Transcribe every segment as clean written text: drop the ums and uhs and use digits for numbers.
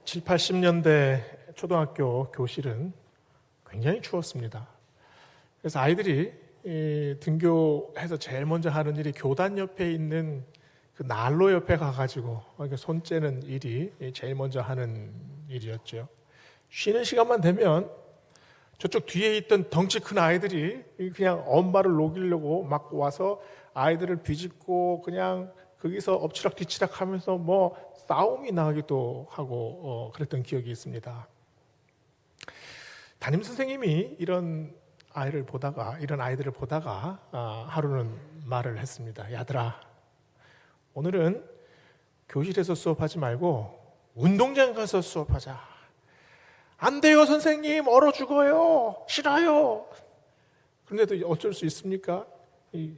7, 80년대 초등학교 교실은 굉장히 추웠습니다. 그래서 아이들이 등교해서 제일 먼저 하는 일이 교단 옆에 있는 그 난로 옆에 가가지고 손 째는 일이 제일 먼저 하는 일이었죠. 쉬는 시간만 되면 저쪽 뒤에 있던 덩치 큰 아이들이 그냥 엄마를 녹이려고 막 와서 아이들을 비집고 그냥 거기서 엎치락 뒤치락 하면서 뭐 싸움이 나기도 하고 그랬던 기억이 있습니다. 담임 선생님이 이런 아이들을 보다가 하루는 말을 했습니다. 야들아, 오늘은 교실에서 수업하지 말고 운동장 가서 수업하자. 안 돼요, 선생님. 얼어 죽어요. 싫어요. 그런데도 어쩔 수 있습니까?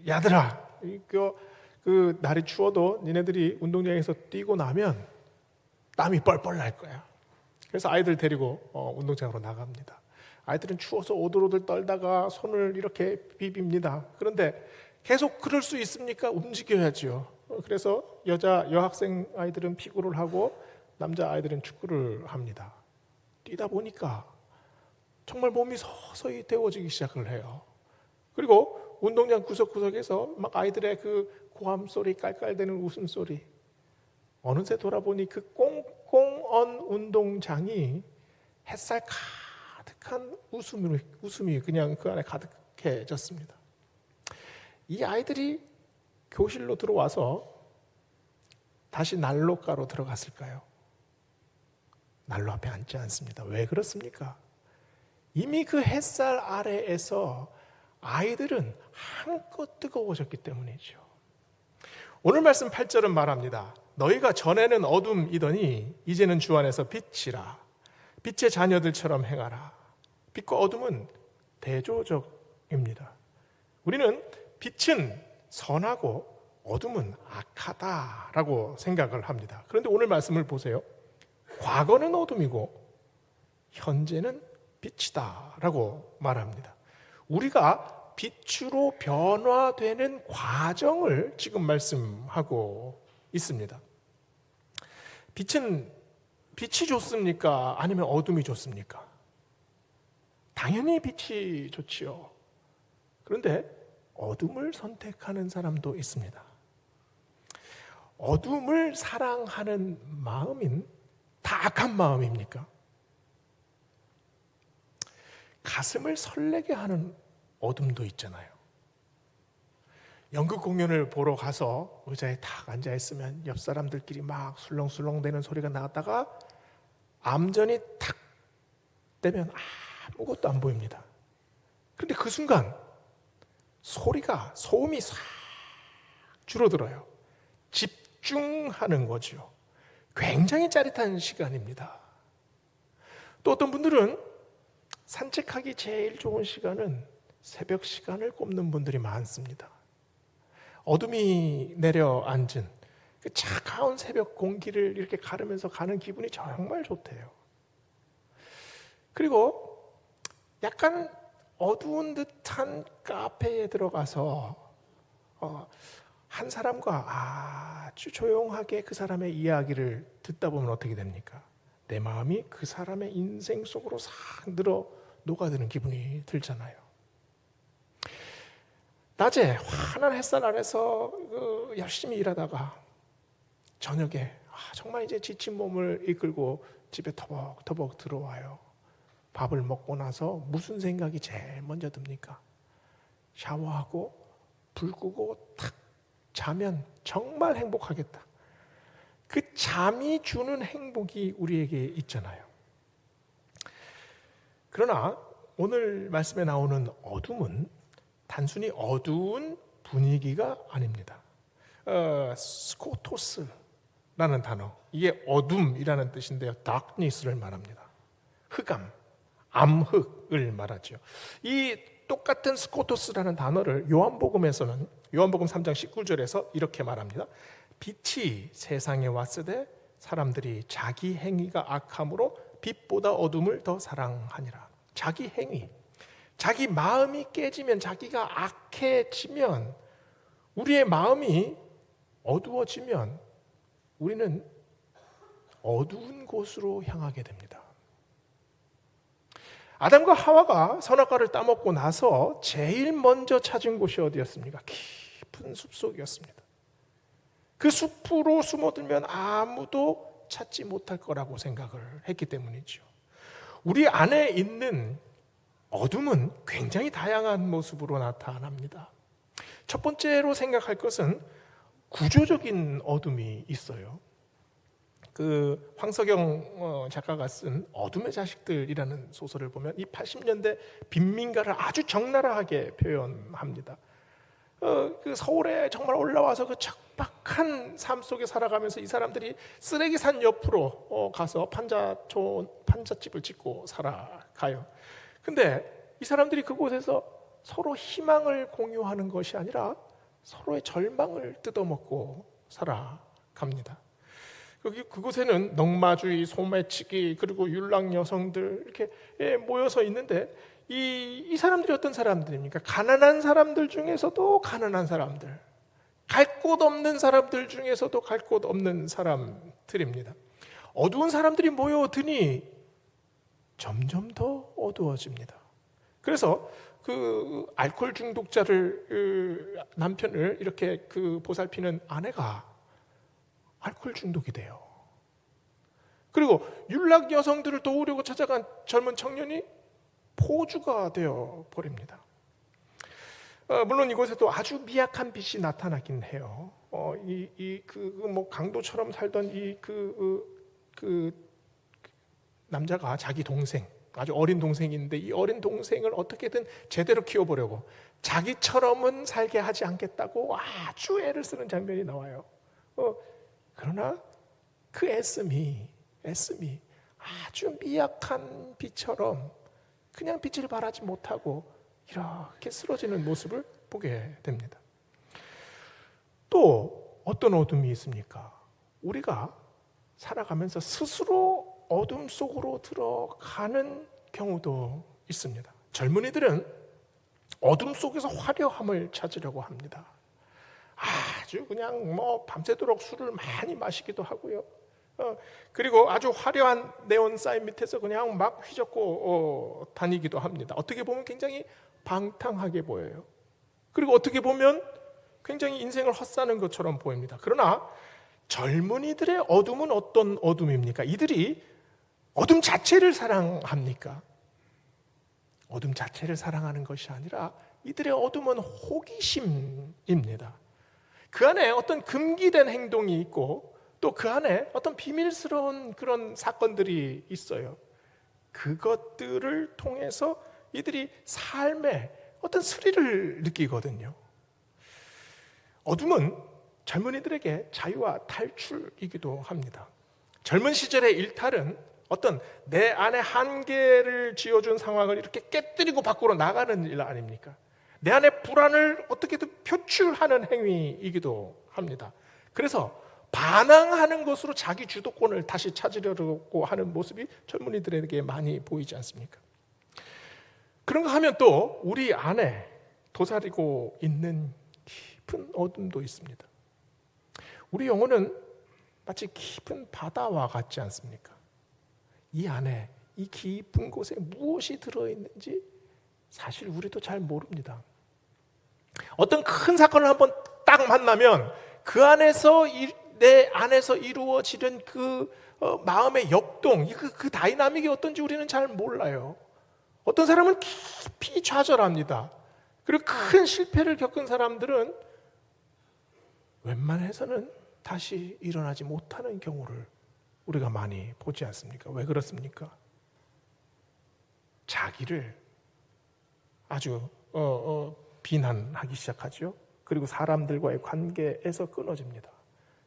야들아, 그 날이 추워도 니네들이 운동장에서 뛰고 나면 땀이 뻘뻘 날 거야. 그래서 아이들 데리고 운동장으로 나갑니다. 아이들은 추워서 오들오들 떨다가 손을 이렇게 비빕니다. 그런데 계속 그럴 수 있습니까? 움직여야죠. 그래서 여학생 아이들은 피구를 하고 남자 아이들은 축구를 합니다. 뛰다 보니까 정말 몸이 서서히 데워지기 시작을 해요. 그리고 운동장 구석구석에서 막 아이들의 그 고함 소리, 깔깔대는 웃음소리. 어느새 돌아보니 그 꽁꽁언 운동장이 햇살 가득한 웃음이 그냥 그 안에 가득해졌습니다. 이 아이들이 교실로 들어와서 다시 난로가로 들어갔을까요? 난로 앞에 앉지 않습니다. 왜 그렇습니까? 이미 그 햇살 아래에서 아이들은 한껏 뜨거워졌기 때문이죠. 오늘 말씀 8절은 말합니다. 너희가 전에는 어둠이더니 이제는 주 안에서 빛이라. 빛의 자녀들처럼 행하라. 빛과 어둠은 대조적입니다. 우리는 빛은 선하고 어둠은 악하다라고 생각을 합니다. 그런데 오늘 말씀을 보세요. 과거는 어둠이고 현재는 빛이다라고 말합니다. 우리가 빛으로 변화되는 과정을 지금 말씀하고 있습니다. 빛이 좋습니까? 아니면 어둠이 좋습니까? 당연히 빛이 좋지요. 그런데 어둠을 선택하는 사람도 있습니다. 어둠을 사랑하는 마음인 다 악한 마음입니까? 가슴을 설레게 하는 어둠도 있잖아요. 연극 공연을 보러 가서 의자에 탁 앉아 있으면 옆 사람들끼리 막 술렁술렁대는 소리가 나다가 암전이 탁 되면 아무것도 안 보입니다. 그런데 그 순간 소음이 싹 줄어들어요. 집중하는 거죠. 굉장히 짜릿한 시간입니다. 또 어떤 분들은 산책하기 제일 좋은 시간은 새벽 시간을 꼽는 분들이 많습니다. 어둠이 내려앉은 그 차가운 새벽 공기를 이렇게 가르면서 가는 기분이 정말 좋대요. 그리고 약간 어두운 듯한 카페에 들어가서 한 사람과 아주 조용하게 그 사람의 이야기를 듣다 보면 어떻게 됩니까? 내 마음이 그 사람의 인생 속으로 싹 녹아드는 기분이 들잖아요. 낮에 환한 햇살 아래서 열심히 일하다가 저녁에 정말 이제 지친 몸을 이끌고 집에 터벅터벅 들어와요. 밥을 먹고 나서 무슨 생각이 제일 먼저 듭니까? 샤워하고 불 끄고 탁 자면 정말 행복하겠다. 그 잠이 주는 행복이 우리에게 있잖아요. 그러나 오늘 말씀에 나오는 어둠은 단순히 어두운 분위기가 아닙니다. 스코토스라는 단어, 이게 어둠이라는 뜻인데요. darkness를 말합니다. 흑암, 암흑을 말하죠. 이 똑같은 스코토스라는 단어를 요한복음에서는 요한복음 3장 19절에서 이렇게 말합니다. 빛이 세상에 왔으되 사람들이 자기 행위가 악함으로 빛보다 어둠을 더 사랑하니라. 자기 행위, 자기 마음이 깨지면, 자기가 악해지면, 우리의 마음이 어두워지면 우리는 어두운 곳으로 향하게 됩니다. 아담과 하와가 선악과를 따먹고 나서 제일 먼저 찾은 곳이 어디였습니까? 깊은 숲속이었습니다. 그 숲으로 숨어들면 아무도 찾지 못할 거라고 생각을 했기 때문이죠. 우리 안에 있는 어둠은 굉장히 다양한 모습으로 나타납니다. 첫 번째로 생각할 것은 구조적인 어둠이 있어요. 그 황석영 작가가 쓴 어둠의 자식들이라는 소설을 보면 이 80년대 빈민가를 아주 적나라하게 표현합니다. 그 서울에 정말 올라와서 그 척박한 삶 속에 살아가면서 이 사람들이 쓰레기산 옆으로 가서 판잣집을 짓고 살아가요. 근데 이 사람들이 그곳에서 서로 희망을 공유하는 것이 아니라 서로의 절망을 뜯어먹고 살아갑니다. 그곳에는 넉마주의, 소매치기, 그리고 율락 여성들 이렇게 모여서 있는데 이 사람들이 어떤 사람들입니까? 가난한 사람들 중에서도 가난한 사람들, 갈 곳 없는 사람들 중에서도 갈 곳 없는 사람들입니다. 어두운 사람들이 모여드니 점점 더 어두워집니다. 그래서 그 알코올 중독자를 남편을 이렇게 그 보살피는 아내가 알코올 중독이 돼요. 그리고 율락 여성들을 도우려고 찾아간 젊은 청년이 포주가 되어 버립니다. 물론 이곳에도 아주 미약한 빛이 나타나긴 해요. 강도처럼 살던 그 남자가 자기 동생, 아주 어린 동생인데 이 어린 동생을 어떻게든 제대로 키워보려고 자기처럼은 살게 하지 않겠다고 아주 애를 쓰는 장면이 나와요. 그러나 그 애씀이 아주 미약한 빛처럼 그냥 빛을 발하지 못하고 이렇게 쓰러지는 모습을 보게 됩니다. 또 어떤 어둠이 있습니까? 우리가 살아가면서 스스로 어둠 속으로 들어가는 경우도 있습니다. 젊은이들은 어둠 속에서 화려함을 찾으려고 합니다. 아주 그냥 밤새도록 술을 많이 마시기도 하고요. 그리고 아주 화려한 네온 사인 밑에서 그냥 막 휘젓고 다니기도 합니다. 어떻게 보면 굉장히 방탕하게 보여요. 그리고 어떻게 보면 굉장히 인생을 헛사는 것처럼 보입니다. 그러나 젊은이들의 어둠은 어떤 어둠입니까? 이들이 어둠 자체를 사랑합니까? 어둠 자체를 사랑하는 것이 아니라 이들의 어둠은 호기심입니다. 그 안에 어떤 금기된 행동이 있고 또 그 안에 어떤 비밀스러운 그런 사건들이 있어요. 그것들을 통해서 이들이 삶의 어떤 스릴을 느끼거든요. 어둠은 젊은이들에게 자유와 탈출이기도 합니다. 젊은 시절의 일탈은 어떤 내 안에 한계를 지어준 상황을 이렇게 깨뜨리고 밖으로 나가는 일 아닙니까? 내 안에 불안을 어떻게든 표출하는 행위이기도 합니다. 그래서 반항하는 것으로 자기 주도권을 다시 찾으려고 하는 모습이 젊은이들에게 많이 보이지 않습니까? 그런가 하면 또 우리 안에 도사리고 있는 깊은 어둠도 있습니다. 우리 영혼은 마치 깊은 바다와 같지 않습니까? 이 안에 이 깊은 곳에 무엇이 들어있는지 사실 우리도 잘 모릅니다. 어떤 큰 사건을 한번 딱 만나면 그 안에서 내 안에서 이루어지는 그 마음의 역동, 그 다이나믹이 어떤지 우리는 잘 몰라요. 어떤 사람은 깊이 좌절합니다. 그리고 큰 실패를 겪은 사람들은 웬만해서는 다시 일어나지 못하는 경우를 우리가 많이 보지 않습니까? 왜 그렇습니까? 자기를 아주 비난하기 시작하죠. 그리고 사람들과의 관계에서 끊어집니다.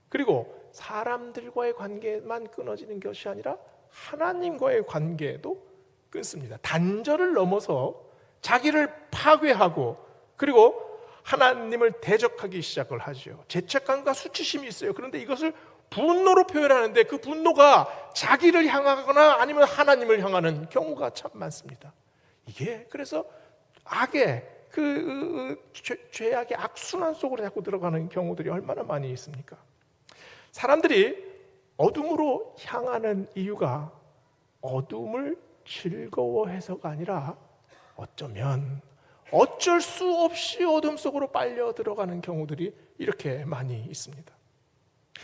그리고 사람들과의 관계만 끊어지는 것이 아니라 하나님과의 관계도 끊습니다. 단절을 넘어서 자기를 파괴하고 그리고 하나님을 대적하기 시작을 하죠. 죄책감과 수치심이 있어요. 그런데 이것을 분노로 표현하는데 그 분노가 자기를 향하거나 아니면 하나님을 향하는 경우가 참 많습니다. 이게 그래서 악의 죄악의 악순환 속으로 자꾸 들어가는 경우들이 얼마나 많이 있습니까? 사람들이 어둠으로 향하는 이유가 어둠을 즐거워해서가 아니라 어쩌면 어쩔 수 없이 어둠 속으로 빨려 들어가는 경우들이 이렇게 많이 있습니다.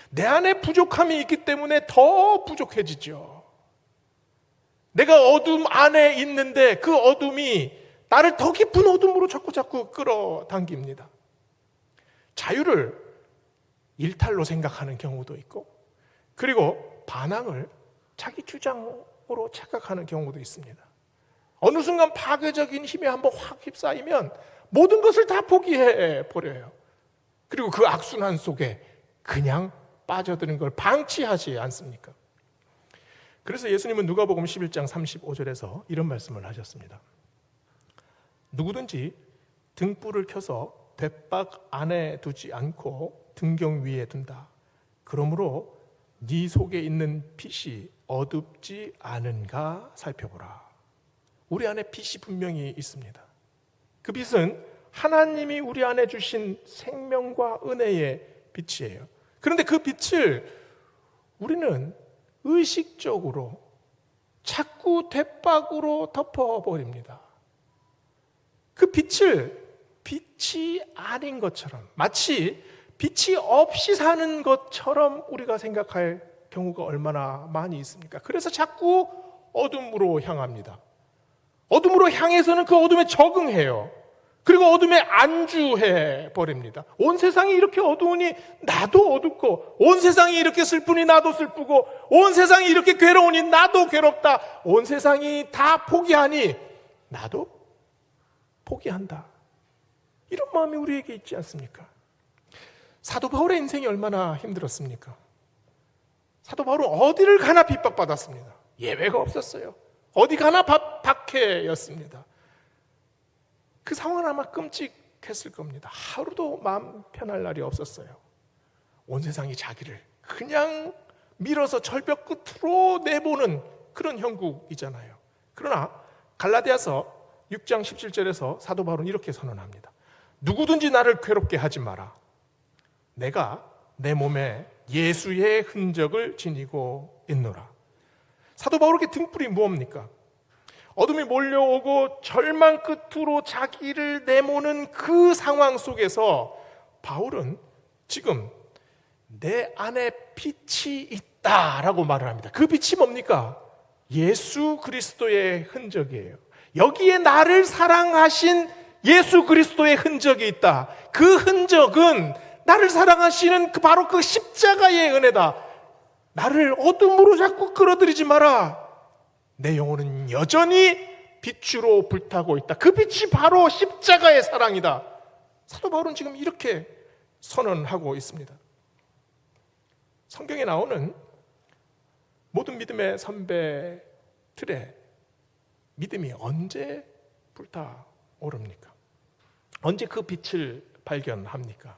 내 안에 부족함이 있기 때문에 더 부족해지죠. 내가 어둠 안에 있는데 그 어둠이 나를 더 깊은 어둠으로 자꾸 끌어당깁니다. 자유를 일탈로 생각하는 경우도 있고, 그리고 반항을 자기 주장으로 착각하는 경우도 있습니다. 어느 순간 파괴적인 힘에 한번 확 휩싸이면 모든 것을 다 포기해 버려요. 그리고 그 악순환 속에 그냥 빠져드는 걸 방치하지 않습니까? 그래서 예수님은 누가복음 11장 35절에서 이런 말씀을 하셨습니다. 누구든지 등불을 켜서 돛박 안에 두지 않고 등경 위에 둔다. 그러므로 네 속에 있는 빛이 어둡지 않은가 살펴보라. 우리 안에 빛이 분명히 있습니다. 그 빛은 하나님이 우리 안에 주신 생명과 은혜의 빛이에요. 그런데 그 빛을 우리는 의식적으로 자꾸 돛박으로 덮어버립니다. 그 빛을 빛이 아닌 것처럼, 마치 빛이 없이 사는 것처럼 우리가 생각할 경우가 얼마나 많이 있습니까? 그래서 자꾸 어둠으로 향합니다. 어둠으로 향해서는 그 어둠에 적응해요. 그리고 어둠에 안주해 버립니다. 온 세상이 이렇게 어두우니 나도 어둡고, 온 세상이 이렇게 슬프니 나도 슬프고, 온 세상이 이렇게 괴로우니 나도 괴롭다. 온 세상이 다 포기하니 나도 포기한다. 이런 마음이 우리에게 있지 않습니까? 사도 바울의 인생이 얼마나 힘들었습니까? 사도 바울은 어디를 가나 핍박받았습니다. 예외가 없었어요. 어디 가나 박해였습니다. 그 상황은 아마 끔찍했을 겁니다. 하루도 마음 편할 날이 없었어요. 온 세상이 자기를 그냥 밀어서 절벽 끝으로 내보는 그런 형국이잖아요. 그러나 갈라디아서 6장 17절에서 사도 바울은 이렇게 선언합니다. 누구든지 나를 괴롭게 하지 마라. 내가 내 몸에 예수의 흔적을 지니고 있노라. 사도 바울에게 등불이 무엇입니까? 어둠이 몰려오고 절망 끝으로 자기를 내모는 그 상황 속에서 바울은 지금 내 안에 빛이 있다라고 말을 합니다. 그 빛이 뭡니까? 예수 그리스도의 흔적이에요. 여기에 나를 사랑하신 예수 그리스도의 흔적이 있다. 그 흔적은 나를 사랑하시는 바로 그 십자가의 은혜다. 나를 어둠으로 자꾸 끌어들이지 마라. 내 영혼은 여전히 빛으로 불타고 있다. 그 빛이 바로 십자가의 사랑이다. 사도 바울은 지금 이렇게 선언하고 있습니다. 성경에 나오는 모든 믿음의 선배들의 믿음이 언제 불타오릅니까? 언제 그 빛을 발견합니까?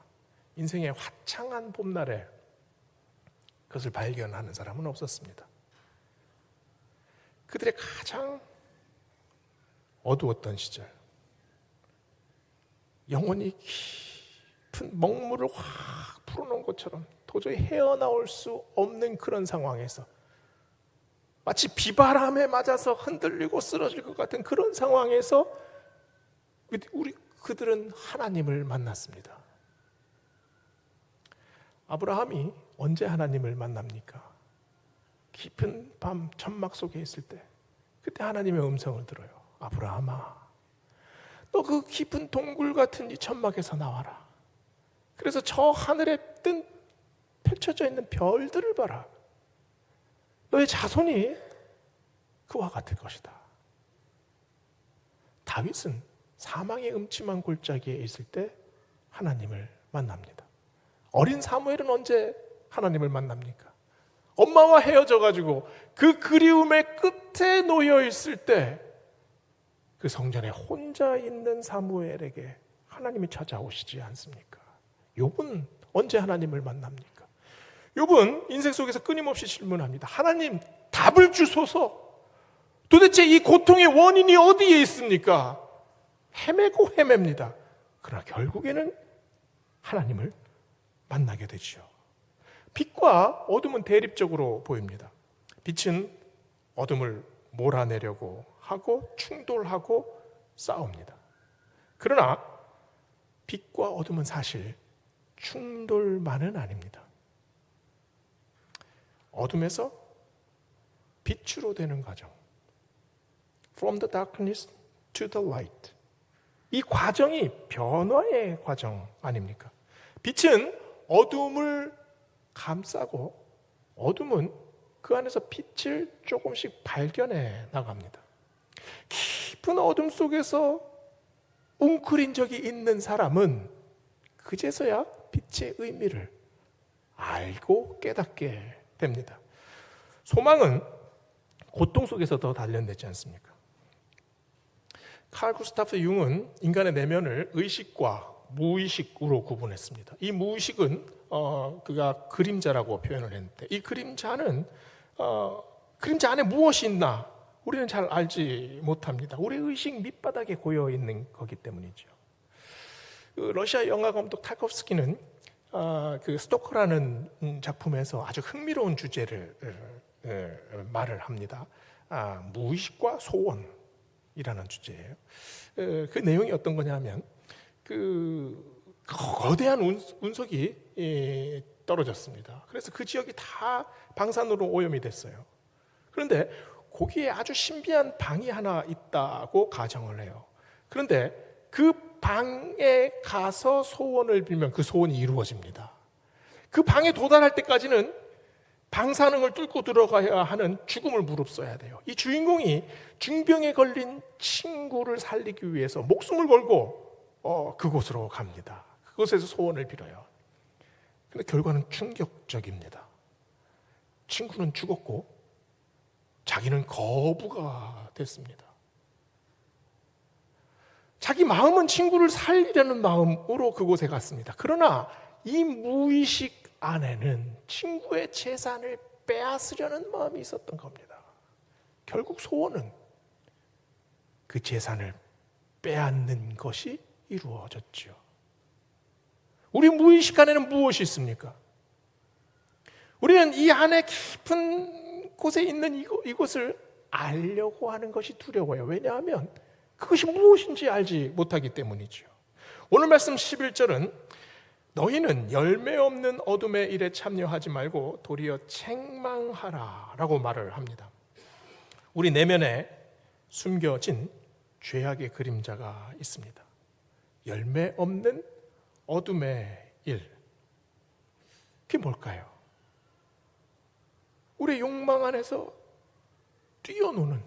인생의 화창한 봄날에 그것을 발견하는 사람은 없었습니다. 그들의 가장 어두웠던 시절, 영혼이 깊은 먹물을 확 풀어놓은 것처럼 도저히 헤어나올 수 없는 그런 상황에서 마치 비바람에 맞아서 흔들리고 쓰러질 것 같은 그런 상황에서 그들은 하나님을 만났습니다. 아브라함이 언제 하나님을 만납니까? 깊은 밤 천막 속에 있을 때, 그때 하나님의 음성을 들어요. 아브라함아, 너 그 깊은 동굴 같은 이 천막에서 나와라. 그래서 저 하늘에 펼쳐져 있는 별들을 봐라. 너의 자손이 그와 같을 것이다. 다윗은 사망의 음침한 골짜기에 있을 때 하나님을 만납니다. 어린 사무엘은 언제 하나님을 만납니까? 엄마와 헤어져가지고 그 그리움의 끝에 놓여 있을 때 그 성전에 혼자 있는 사무엘에게 하나님이 찾아오시지 않습니까? 욥은 언제 하나님을 만납니까? 욥은 인생 속에서 끊임없이 질문합니다. 하나님, 답을 주소서. 도대체 이 고통의 원인이 어디에 있습니까? 헤매고 헤맵니다. 그러나 결국에는 하나님을 만나게 되죠. 빛과 어둠은 대립적으로 보입니다. 빛은 어둠을 몰아내려고 하고 충돌하고 싸웁니다. 그러나 빛과 어둠은 사실 충돌만은 아닙니다. 어둠에서 빛으로 되는 과정, From the darkness to the light. 이 과정이 변화의 과정 아닙니까? 빛은 어둠을 감싸고 어둠은 그 안에서 빛을 조금씩 발견해 나갑니다. 깊은 어둠 속에서 웅크린 적이 있는 사람은 그제서야 빛의 의미를 알고 깨닫게 됩니다. 소망은 고통 속에서 더 단련되지 않습니까? 칼 구스타프 융은 인간의 내면을 의식과 무의식으로 구분했습니다. 이 무의식은 그가 그림자라고 표현을 했는데, 이 그림자는 그림자 안에 무엇이 있나 우리는 잘 알지 못합니다. 우리 의식 밑바닥에 고여 있는 거기 때문이죠. 러시아 영화 감독 타kov스키는 그 스토커라는 작품에서 아주 흥미로운 주제를 말을 합니다. 무의식과 소원이라는 주제예요. 그 내용이 어떤 거냐면, 그 거대한 운석이 떨어졌습니다. 그래서 그 지역이 다 방사능으로 오염이 됐어요. 그런데 거기에 아주 신비한 방이 하나 있다고 가정을 해요. 그런데 그 방에 가서 소원을 빌면 그 소원이 이루어집니다. 그 방에 도달할 때까지는 방사능을 뚫고 들어가야 하는 죽음을 무릅써야 돼요. 이 주인공이 중병에 걸린 친구를 살리기 위해서 목숨을 걸고 그곳으로 갑니다. 그곳에서 소원을 빌어요. 근데 결과는 충격적입니다. 친구는 죽었고 자기는 거부가 됐습니다. 자기 마음은 친구를 살리려는 마음으로 그곳에 갔습니다. 그러나 이 무의식 안에는 친구의 재산을 빼앗으려는 마음이 있었던 겁니다. 결국 소원은 그 재산을 빼앗는 것이 이루어졌죠. 우리 무의식 안에는 무엇이 있습니까? 우리는 이 안에 깊은 곳에 있는 이곳을 알려고 하는 것이 두려워요. 왜냐하면 그것이 무엇인지 알지 못하기 때문이죠. 오늘 말씀 11절은 너희는 열매 없는 어둠의 일에 참여하지 말고 도리어 책망하라 라고 말을 합니다. 우리 내면에 숨겨진 죄악의 그림자가 있습니다. 열매 없는 어둠의 일. 그게 뭘까요? 우리의 욕망 안에서 뛰어노는,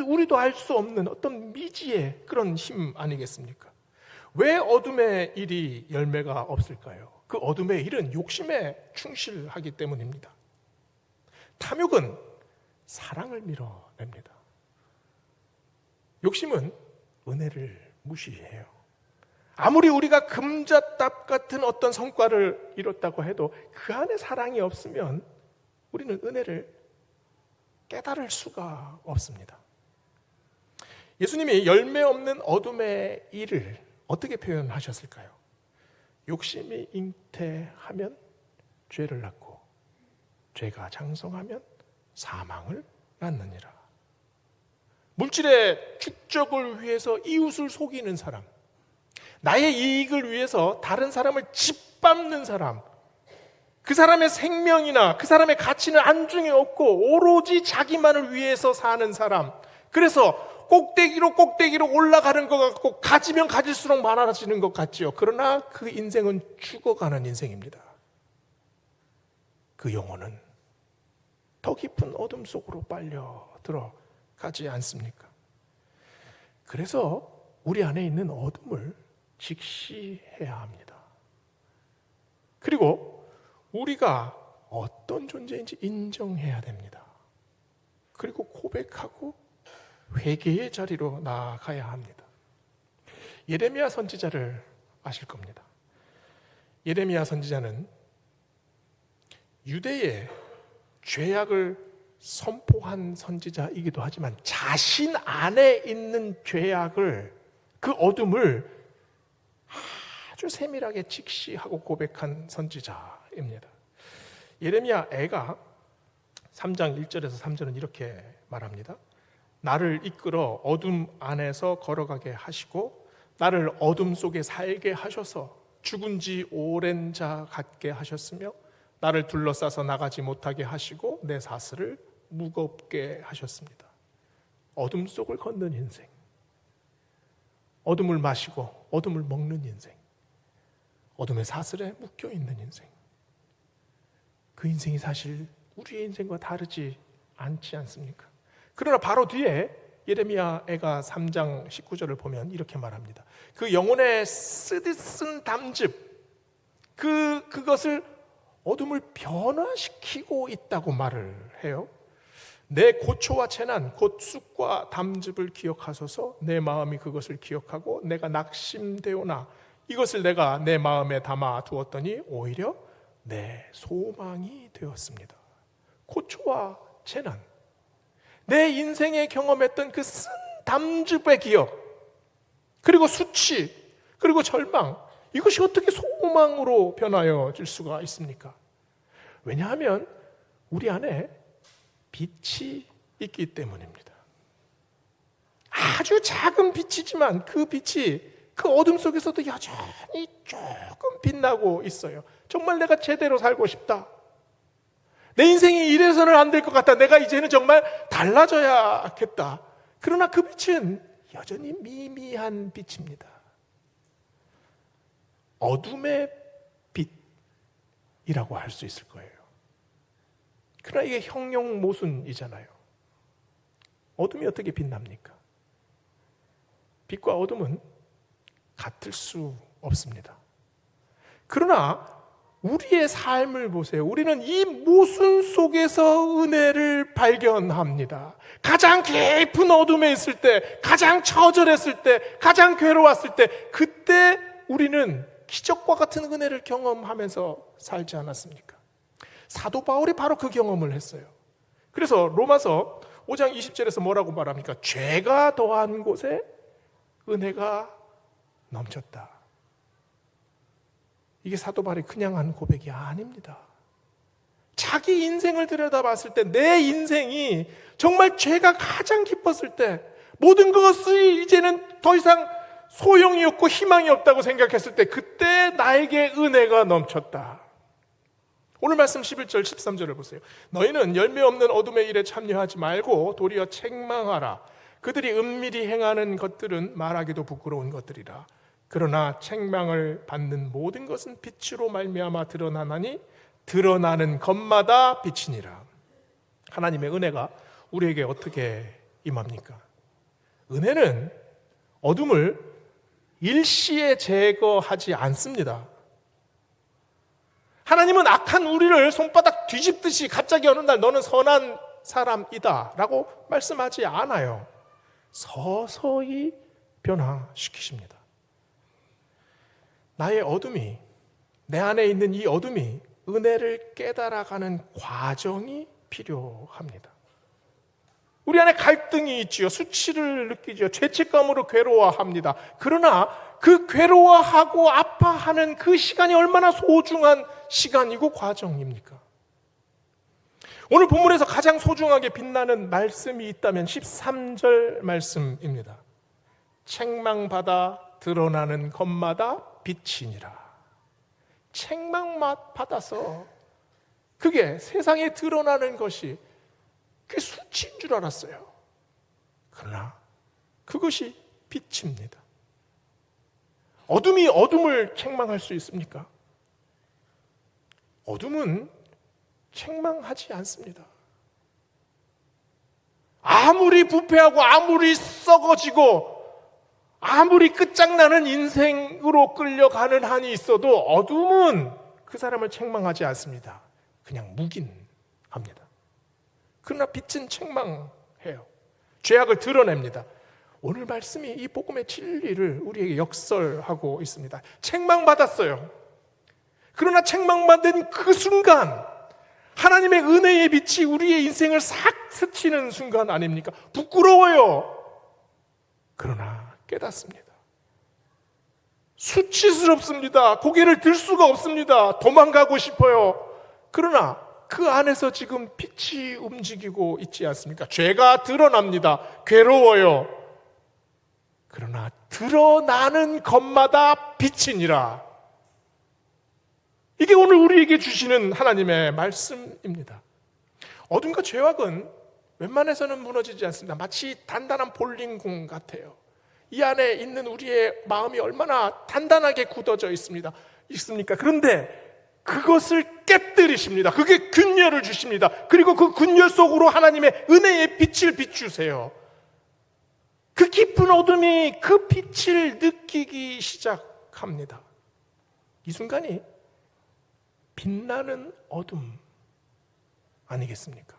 우리도 알 수 없는 어떤 미지의 그런 힘 아니겠습니까? 왜 어둠의 일이 열매가 없을까요? 그 어둠의 일은 욕심에 충실하기 때문입니다. 탐욕은 사랑을 밀어냅니다. 욕심은 은혜를 무시해요. 아무리 우리가 금자탑 같은 어떤 성과를 이뤘다고 해도 그 안에 사랑이 없으면 우리는 은혜를 깨달을 수가 없습니다. 예수님이 열매 없는 어둠의 일을 어떻게 표현하셨을까요? 욕심이 잉태하면 죄를 낳고 죄가 장성하면 사망을 낳느니라. 물질의 축적을 위해서 이웃을 속이는 사람, 나의 이익을 위해서 다른 사람을 짓밟는 사람, 그 사람의 생명이나 그 사람의 가치는 안중에 없고 오로지 자기만을 위해서 사는 사람, 그래서 꼭대기로 올라가는 것 같고 가지면 가질수록 많아지는 것 같지요. 그러나 그 인생은 죽어가는 인생입니다. 그 영혼은 더 깊은 어둠 속으로 빨려 들어가지 않습니까? 그래서 우리 안에 있는 어둠을 직시해야 합니다. 그리고 우리가 어떤 존재인지 인정해야 됩니다. 그리고 고백하고 회개의 자리로 나아가야 합니다. 예레미야 선지자를 아실 겁니다. 예레미야 선지자는 유대의 죄악을 선포한 선지자이기도 하지만 자신 안에 있는 죄악을, 그 어둠을 아주 세밀하게 직시하고 고백한 선지자예요. 말씀입니다. 예레미야 애가 3장 1절에서 3절은 이렇게 말합니다. 나를 이끌어 어둠 안에서 걸어가게 하시고 나를 어둠 속에 살게 하셔서 죽은 지 오랜 자 같게 하셨으며 나를 둘러싸서 나가지 못하게 하시고 내 사슬을 무겁게 하셨습니다. 어둠 속을 걷는 인생, 어둠을 마시고 어둠을 먹는 인생, 어둠의 사슬에 묶여 있는 인생, 그 인생이 사실 우리의 인생과 다르지 않지 않습니까? 그러나 바로 뒤에 예레미야 애가 3장 19절을 보면 이렇게 말합니다. 그 영혼의 쓰디쓴 담즙, 그것을 어둠을 변화시키고 있다고 말을 해요. 내 고초와 재난, 곧 쑥과 담즙을 기억하소서. 내 마음이 그것을 기억하고 내가 낙심되오나 이것을 내가 내 마음에 담아 두었더니 오히려 내 소망이 되었습니다. 고초와 재난, 내 인생에 경험했던 그 쓴 담즙의 기억, 그리고 수치, 그리고 절망, 이것이 어떻게 소망으로 변하여질 수가 있습니까? 왜냐하면 우리 안에 빛이 있기 때문입니다. 아주 작은 빛이지만 그 빛이 그 어둠 속에서도 여전히 조금 빛나고 있어요. 정말 내가 제대로 살고 싶다, 내 인생이 이래서는 안 될 것 같다, 내가 이제는 정말 달라져야겠다. 그러나 그 빛은 여전히 미미한 빛입니다. 어둠의 빛이라고 할 수 있을 거예요. 그러나 이게 형용모순이잖아요. 어둠이 어떻게 빛납니까? 빛과 어둠은 같을 수 없습니다. 그러나 우리의 삶을 보세요. 우리는 이 모순 속에서 은혜를 발견합니다. 가장 깊은 어둠에 있을 때, 가장 처절했을 때, 가장 괴로웠을 때, 그때 우리는 기적과 같은 은혜를 경험하면서 살지 않았습니까? 사도 바울이 바로 그 경험을 했어요. 그래서 로마서 5장 20절에서 뭐라고 말합니까? 죄가 더한 곳에 은혜가 넘쳤다. 이게 사도 바울이 그냥 한 고백이 아닙니다. 자기 인생을 들여다봤을 때, 내 인생이 정말 죄가 가장 깊었을 때, 모든 것이 이제는 더 이상 소용이 없고 희망이 없다고 생각했을 때, 그때 나에게 은혜가 넘쳤다. 오늘 말씀 11절 13절을 보세요. 너희는 열매 없는 어둠의 일에 참여하지 말고 도리어 책망하라. 그들이 은밀히 행하는 것들은 말하기도 부끄러운 것들이라. 그러나 책망을 받는 모든 것은 빛으로 말미암아 드러나나니 드러나는 것마다 빛이니라. 하나님의 은혜가 우리에게 어떻게 임합니까? 은혜는 어둠을 일시에 제거하지 않습니다. 하나님은 악한 우리를 손바닥 뒤집듯이 갑자기 어느 날 너는 선한 사람이다 라고 말씀하지 않아요. 서서히 변화시키십니다. 나의 어둠이, 내 안에 있는 이 어둠이 은혜를 깨달아가는 과정이 필요합니다. 우리 안에 갈등이 있지요. 수치를 느끼죠. 죄책감으로 괴로워합니다. 그러나 그 괴로워하고 아파하는 그 시간이 얼마나 소중한 시간이고 과정입니까? 오늘 본문에서 가장 소중하게 빛나는 말씀이 있다면 13절 말씀입니다. 책망받아 드러나는 것마다 빛이니라. 책망받아서 그게 세상에 드러나는 것이 그게 수치인 줄 알았어요. 그러나 그것이 빛입니다. 어둠이 어둠을 책망할 수 있습니까? 어둠은 책망하지 않습니다. 아무리 부패하고 아무리 썩어지고 아무리 끝장나는 인생으로 끌려가는 한이 있어도 어둠은 그 사람을 책망하지 않습니다. 그냥 묵인합니다. 그러나 빛은 책망해요. 죄악을 드러냅니다. 오늘 말씀이 이 복음의 진리를 우리에게 역설하고 있습니다. 책망받았어요. 그러나 책망받은 그 순간 하나님의 은혜의 빛이 우리의 인생을 싹 스치는 순간 아닙니까? 부끄러워요. 그러나 깨닫습니다. 수치스럽습니다. 고개를 들 수가 없습니다. 도망가고 싶어요. 그러나 그 안에서 지금 빛이 움직이고 있지 않습니까? 죄가 드러납니다. 괴로워요. 그러나 드러나는 것마다 빛이니라. 이게 오늘 우리에게 주시는 하나님의 말씀입니다. 어둠과 죄악은 웬만해서는 무너지지 않습니다. 마치 단단한 볼링공 같아요. 이 안에 있는 우리의 마음이 얼마나 단단하게 굳어져 있습니까? 그런데 그것을 깨뜨리십니다. 그게 균열을 주십니다. 그리고 그 균열 속으로 하나님의 은혜의 빛을 비추세요. 그 깊은 어둠이 그 빛을 느끼기 시작합니다. 이 순간이 빛나는 어둠 아니겠습니까?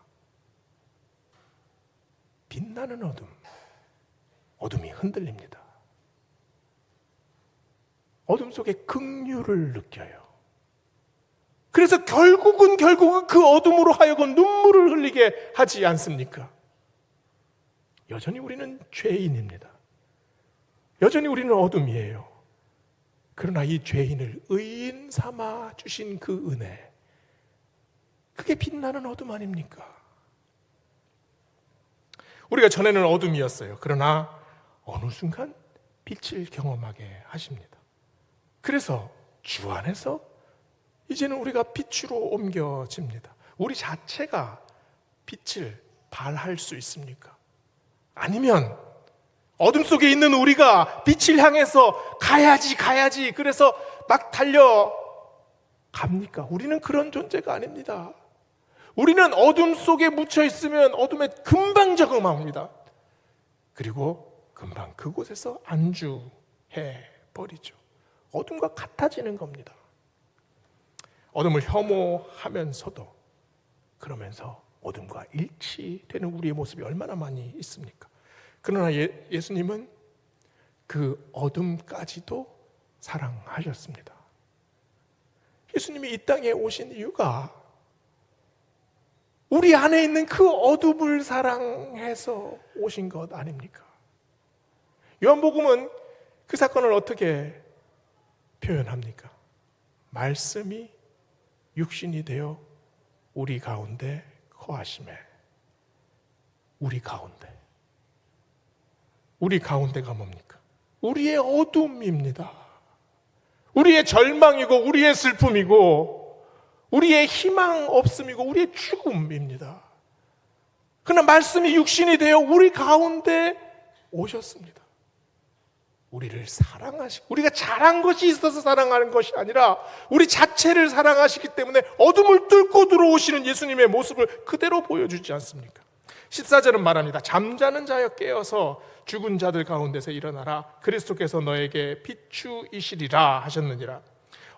빛나는 어둠. 어둠이 흔들립니다. 어둠 속에 긍휼을 느껴요. 그래서 결국은 그 어둠으로 하여금 눈물을 흘리게 하지 않습니까? 여전히 우리는 죄인입니다. 여전히 우리는 어둠이에요. 그러나 이 죄인을 의인 삼아 주신 그 은혜, 그게 빛나는 어둠 아닙니까? 우리가 전에는 어둠이었어요. 그러나 어느 순간 빛을 경험하게 하십니다. 그래서 주 안에서 이제는 우리가 빛으로 옮겨집니다. 우리 자체가 빛을 발할 수 있습니까? 아니면 어둠 속에 있는 우리가 빛을 향해서 가야지 그래서 막 달려갑니까? 우리는 그런 존재가 아닙니다. 우리는 어둠 속에 묻혀 있으면 어둠에 금방 적응합니다. 그리고 금방 그곳에서 안주해 버리죠. 어둠과 같아지는 겁니다. 어둠을 혐오하면서도 그러면서 어둠과 일치되는 우리의 모습이 얼마나 많이 있습니까? 그러나 예수님은 그 어둠까지도 사랑하셨습니다. 예수님이 이 땅에 오신 이유가 우리 안에 있는 그 어둠을 사랑해서 오신 것 아닙니까? 요한복음은 그 사건을 어떻게 표현합니까? 말씀이 육신이 되어 우리 가운데 거하심에. 우리 가운데가 뭡니까? 우리의 어둠입니다. 우리의 절망이고 우리의 슬픔이고 우리의 희망 없음이고 우리의 죽음입니다. 그러나 말씀이 육신이 되어 우리 가운데 오셨습니다. 우리를 사랑하시고, 우리가 잘한 것이 있어서 사랑하는 것이 아니라 우리 자체를 사랑하시기 때문에 어둠을 뚫고 들어오시는 예수님의 모습을 그대로 보여주지 않습니까? 14절은 말합니다. 잠자는 자여 깨어서 죽은 자들 가운데서 일어나라. 그리스도께서 너에게 비추이시리라 하셨느니라.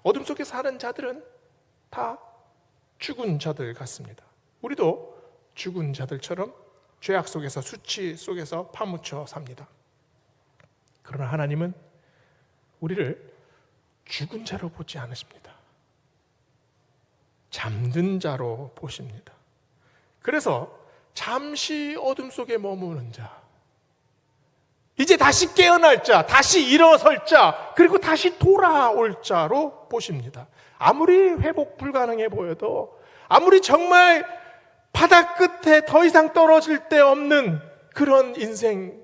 어둠 속에 사는 자들은 다 죽은 자들 같습니다. 우리도 죽은 자들처럼 죄악 속에서, 수치 속에서 파묻혀 삽니다. 그러나 하나님은 우리를 죽은 자로 보지 않으십니다. 잠든 자로 보십니다. 그래서 잠시 어둠 속에 머무는 자, 이제 다시 깨어날 자, 다시 일어설 자, 그리고 다시 돌아올 자로 보십니다. 아무리 회복 불가능해 보여도, 아무리 정말 바닥 끝에 더 이상 떨어질 데 없는 그런 인생인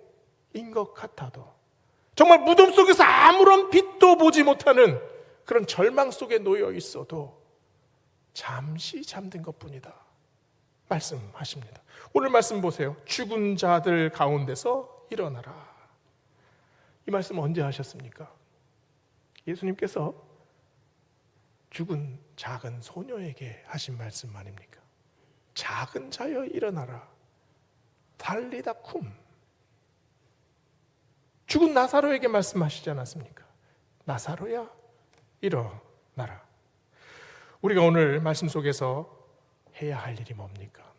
것 같아도, 정말 무덤 속에서 아무런 빛도 보지 못하는 그런 절망 속에 놓여 있어도 잠시 잠든 것뿐이다 말씀하십니다. 오늘 말씀 보세요. 죽은 자들 가운데서 일어나라. 이 말씀 언제 하셨습니까? 예수님께서 죽은 작은 소녀에게 하신 말씀 아닙니까? 작은 자여 일어나라. 달리다 쿰. 죽은 나사로에게 말씀하시지 않았습니까? 나사로야 일어나라. 우리가 오늘 말씀 속에서 해야 할 일이 뭡니까?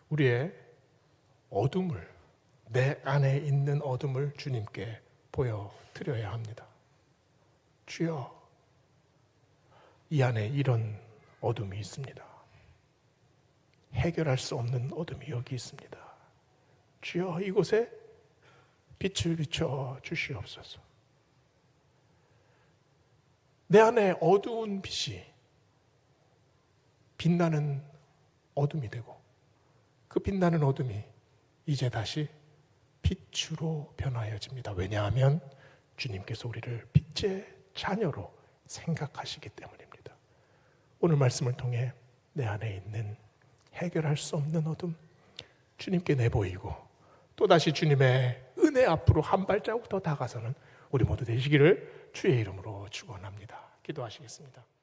우리의 어둠을, 내 안에 있는 어둠을 주님께 보여드려야 합니다. 주여, 이 안에 이런 어둠이 있습니다. 해결할 수 없는 어둠이 여기 있습니다. 주여, 이곳에 빛을 비춰 주시옵소서. 내 안에 어두운 빛이 빛나는 어둠이 되고 그 빛나는 어둠이 이제 다시 빛으로 변화해집니다. 왜냐하면 주님께서 우리를 빛의 자녀로 생각하시기 때문입니다. 오늘 말씀을 통해 내 안에 있는 해결할 수 없는 어둠 주님께 내보이고 또다시 주님의 은혜 앞으로 한 발자국 더 다가서는 우리 모두 되시기를 주의 이름으로 축원합니다. 기도하시겠습니다.